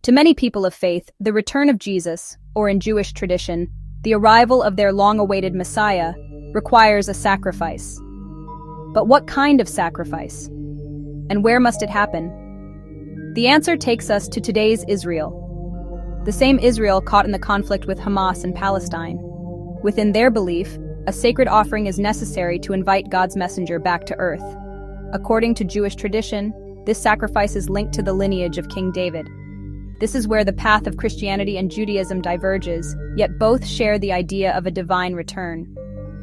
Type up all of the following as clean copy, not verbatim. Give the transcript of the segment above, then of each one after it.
To many people of faith, the return of Jesus, or in Jewish tradition, the arrival of their long-awaited Messiah, requires a sacrifice. But what kind of sacrifice? And where must it happen? The answer takes us to today's Israel. The same Israel caught in the conflict with Hamas and Palestine. Within their belief, a sacred offering is necessary to invite God's messenger back to earth. According to Jewish tradition, this sacrifice is linked to the lineage of King David. This is where the path of Christianity and Judaism diverges, yet both share the idea of a divine return.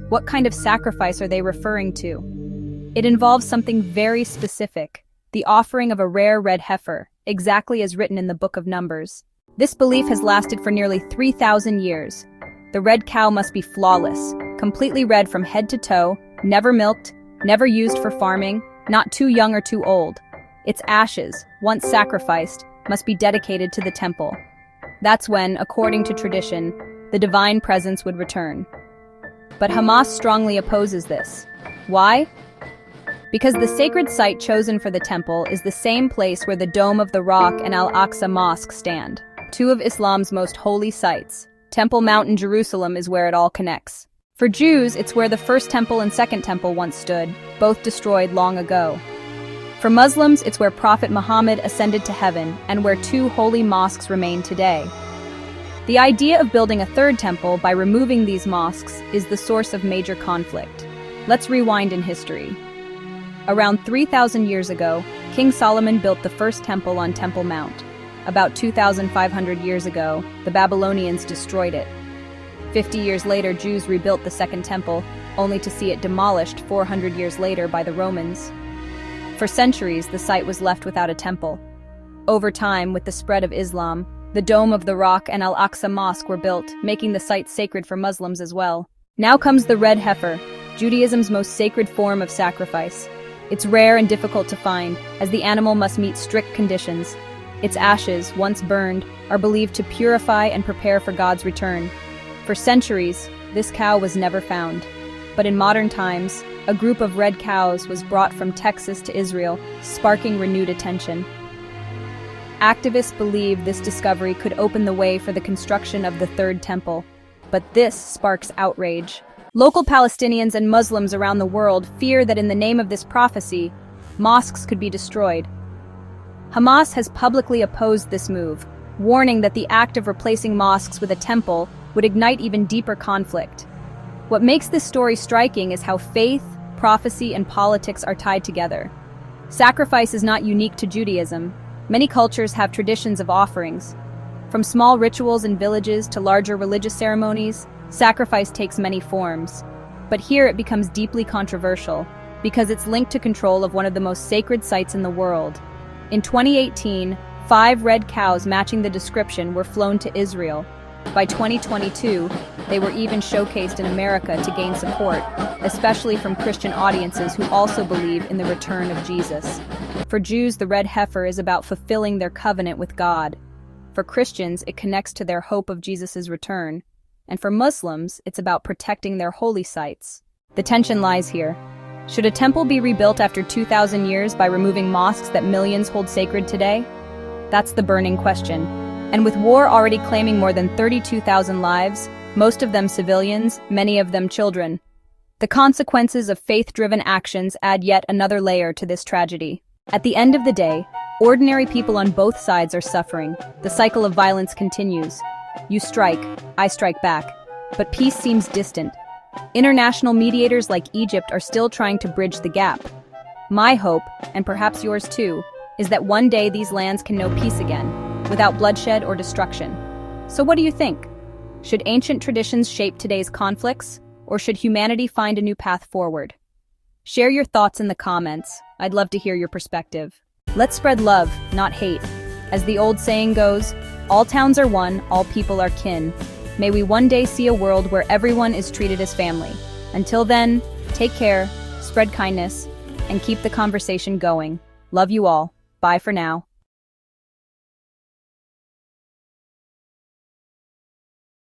What kind of sacrifice are they referring to? It involves something very specific, the offering of a rare red heifer, exactly as written in the Book of Numbers. This belief has lasted for nearly 3,000 years. The red cow must be flawless, completely red from head to toe, never milked, never used for farming, not too young or too old. Its ashes, once sacrificed, must be dedicated to the temple. That's when, according to tradition, the divine presence would return. But Hamas strongly opposes this. Why? Because the sacred site chosen for the temple is the same place where the dome of the Rock and Al-Aqsa Mosque stand, two of Islam's most holy sites. Temple Mount in Jerusalem is where it all connects. For Jews, it's where the first temple and second temple once stood, both destroyed long ago. For Muslims, it's where Prophet Muhammad ascended to heaven and where two holy mosques remain today. The idea of building a third temple by removing these mosques is the source of major conflict. Let's rewind in history. Around 3,000 years ago, King Solomon built the first temple on Temple Mount. About 2,500 years ago, the Babylonians destroyed it. 50 years later, Jews rebuilt the second temple, only to see it demolished 400 years later by the Romans. For centuries, the site was left without a temple. Over time, with the spread of Islam, the Dome of the Rock and Al-Aqsa Mosque were built, making the site sacred for Muslims as well. Now comes the red heifer, Judaism's most sacred form of sacrifice. It's rare and difficult to find, as the animal must meet strict conditions. Its ashes, once burned, are believed to purify and prepare for God's return. For centuries, this cow was never found. But in modern times, a group of red cows was brought from Texas to Israel, sparking renewed attention. Activists believe this discovery could open the way for the construction of the third temple. But this sparks outrage. Local Palestinians and Muslims around the world fear that in the name of this prophecy, mosques could be destroyed. Hamas has publicly opposed this move, warning that the act of replacing mosques with a temple would ignite even deeper conflict. What makes this story striking is how faith, prophecy, and politics are tied together. Sacrifice is not unique to Judaism. Many cultures have traditions of offerings. From small rituals in villages to larger religious ceremonies, sacrifice takes many forms. But here it becomes deeply controversial, because it's linked to control of one of the most sacred sites in the world. In 2018, 5 red cows matching the description were flown to Israel. By 2022, they were even showcased in America to gain support, especially from Christian audiences who also believe in the return of Jesus. For Jews, the red heifer is about fulfilling their covenant with God. For Christians, it connects to their hope of Jesus' return. And for Muslims, it's about protecting their holy sites. The tension lies here. Should a temple be rebuilt after 2,000 years by removing mosques that millions hold sacred today? That's the burning question. And with war already claiming more than 32,000 lives, most of them civilians, many of them children, the consequences of faith-driven actions add yet another layer to this tragedy. At the end of the day, ordinary people on both sides are suffering. The cycle of violence continues. You strike, I strike back. But peace seems distant. International mediators like Egypt are still trying to bridge the gap. My hope, and perhaps yours too, is that one day these lands can know peace again, without bloodshed or destruction. So what do you think? Should ancient traditions shape today's conflicts, or should humanity find a new path forward? Share your thoughts in the comments. I'd love to hear your perspective. Let's spread love, not hate. As the old saying goes, all towns are one, all people are kin. May we one day see a world where everyone is treated as family. Until then, take care, spread kindness, and keep the conversation going. Love you all. Bye for now.